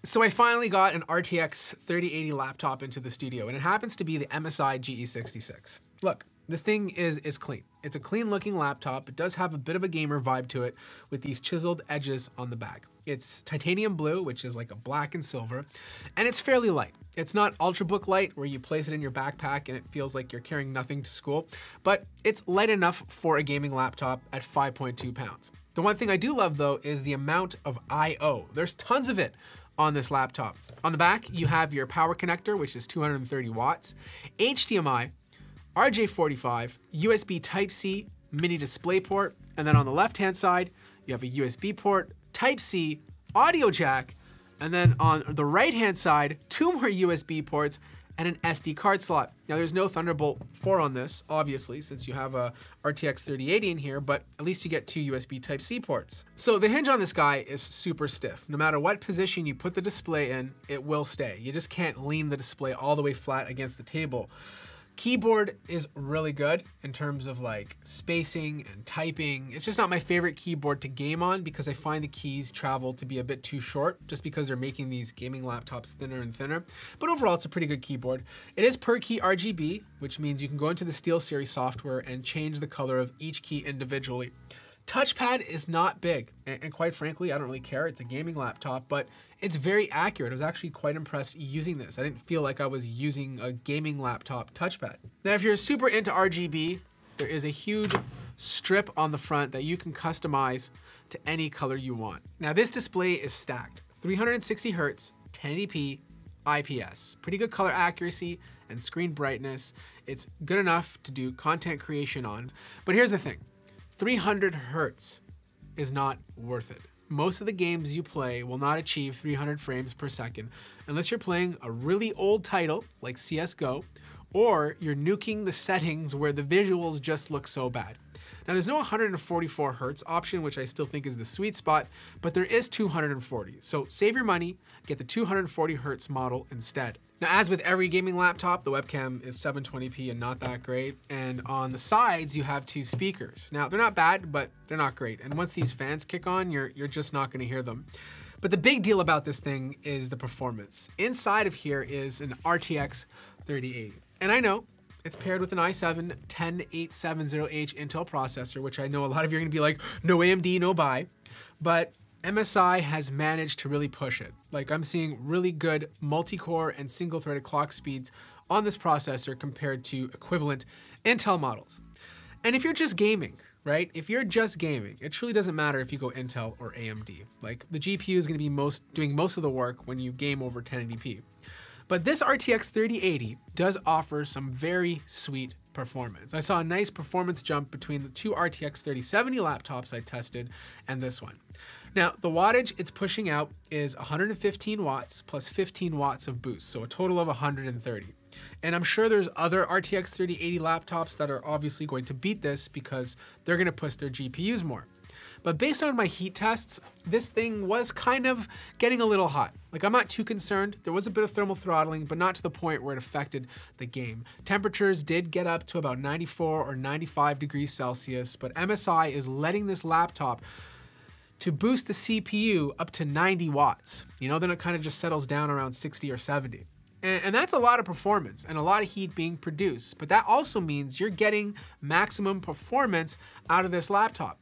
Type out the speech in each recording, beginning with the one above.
So I finally got an RTX 3080 laptop into the studio, and it happens to be the MSI GE66. Look, this thing is clean. It's a clean looking laptop. It does have a bit of a gamer vibe to it with these chiseled edges on the back. It's titanium blue, which is like a black and silver, and it's fairly light. It's not ultrabook light where you place it in your backpack and it feels like you're carrying nothing to school, but it's light enough for a gaming laptop at 5.2 pounds. The one thing I do love though is the amount of I/O. There's tons of it on this laptop. On the back, you have your power connector, which is 230 watts, HDMI, RJ45, USB Type-C, mini DisplayPort, and then on the left-hand side, you have a USB port, Type-C, audio jack, and then on the right-hand side, 2 more USB ports and an SD card slot. Now there's no Thunderbolt 4 on this, obviously, since you have a RTX 3080 in here, but at least you get 2 USB Type-C ports. So the hinge on this guy is super stiff. No matter what position you put the display in, it will stay. You just can't lean the display all the way flat against the table. Keyboard is really good in terms of like spacing and typing. It's just not my favorite keyboard to game on because I find the keys travel to be a bit too short just because they're making these gaming laptops thinner and thinner. But overall, it's a pretty good keyboard. It is per key RGB, which means you can go into the SteelSeries software and change the color of each key individually. Touchpad is not big, and quite frankly, I don't really care. It's a gaming laptop, but it's very accurate. I was actually quite impressed using this. I didn't feel like I was using a gaming laptop touchpad. Now, if you're super into RGB, there is a huge strip on the front that you can customize to any color you want. Now, this display is stacked. 360 Hertz, 1080p, IPS. Pretty good color accuracy and screen brightness. It's good enough to do content creation on. But here's the thing. 300 Hertz is not worth it. Most of the games you play will not achieve 300 frames per second unless you're playing a really old title like CSGO, or you're nuking the settings where the visuals just look so bad. Now there's no 144 Hertz option, which I still think is the sweet spot, but there is 240. So save your money, get the 240 Hertz model instead. Now, as with every gaming laptop, the webcam is 720p and not that great. And on the sides, you have 2 speakers. Now, they're not bad, but they're not great. And once these fans kick on, you're just not gonna hear them. But the big deal about this thing is the performance. Inside of here is an RTX 3080. And I know, it's paired with an i7-10870H Intel processor, which I know a lot of you are gonna be like, no AMD, no buy. But MSI has managed to really push it. Like, I'm seeing really good multi-core and single-threaded clock speeds on this processor compared to equivalent Intel models. And if you're just gaming, right? If you're just gaming, it truly doesn't matter if you go Intel or AMD. Like, the GPU is gonna be doing most of the work when you game over 1080p. But this RTX 3080 does offer some very sweet performance. I saw a nice performance jump between the 2 RTX 3070 laptops I tested and this one. Now, the wattage it's pushing out is 115 watts plus 15 watts of boost, so a total of 130. And I'm sure there's other RTX 3080 laptops that are obviously going to beat this because they're gonna push their GPUs more. But based on my heat tests, this thing was kind of getting a little hot. Like, I'm not too concerned. There was a bit of thermal throttling, but not to the point where it affected the game. Temperatures did get up to about 94 or 95 degrees Celsius, but MSI is letting this laptop to boost the CPU up to 90 watts. You know, then it kind of just settles down around 60 or 70. And that's a lot of performance and a lot of heat being produced. But that also means you're getting maximum performance out of this laptop.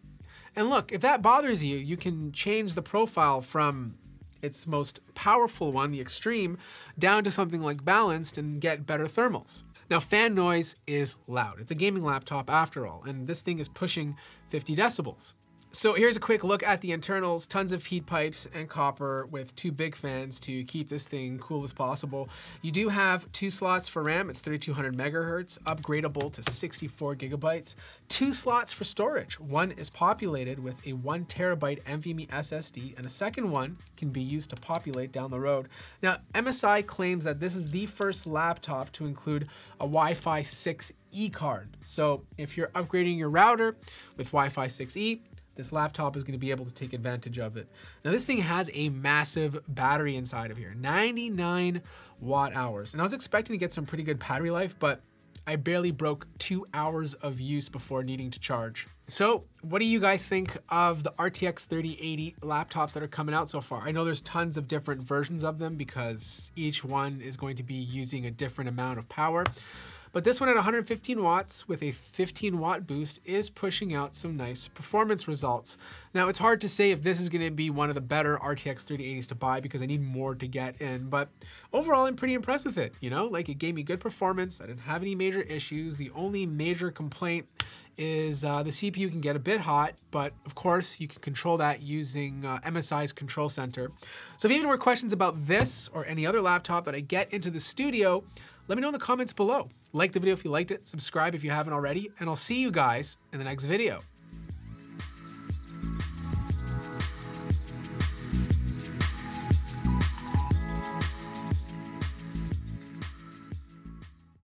And look, if that bothers you, you can change the profile from its most powerful one, the extreme, down to something like balanced and get better thermals. Now, fan noise is loud. It's a gaming laptop after all, and this thing is pushing 50 decibels. So here's a quick look at the internals, tons of heat pipes and copper with 2 big fans to keep this thing cool as possible. You do have 2 slots for RAM, it's 3200 megahertz, upgradable to 64 gigabytes. 2 slots for storage. One is populated with a 1 terabyte NVMe SSD and a second one can be used to populate down the road. Now, MSI claims that this is the first laptop to include a Wi-Fi 6E card. So if you're upgrading your router with Wi-Fi 6E, this laptop is going to be able to take advantage of it. Now, this thing has a massive battery inside of here, 99 watt hours. And I was expecting to get some pretty good battery life, but I barely broke 2 hours of use before needing to charge. So what do you guys think of the RTX 3080 laptops that are coming out so far? I know there's tons of different versions of them because each one is going to be using a different amount of power. But this one at 115 watts with a 15 watt boost is pushing out some nice performance results. Now it's hard to say if this is going to be one of the better RTX 3080s to buy because I need more to get in, but overall I'm pretty impressed with it. You know, like it gave me good performance. I didn't have any major issues. The only major complaint is the CPU can get a bit hot, but of course you can control that using MSI's control center. So if you have any more questions about this or any other laptop that I get into the studio, let me know in the comments below. Like the video if you liked it, subscribe if you haven't already, and I'll see you guys in the next video.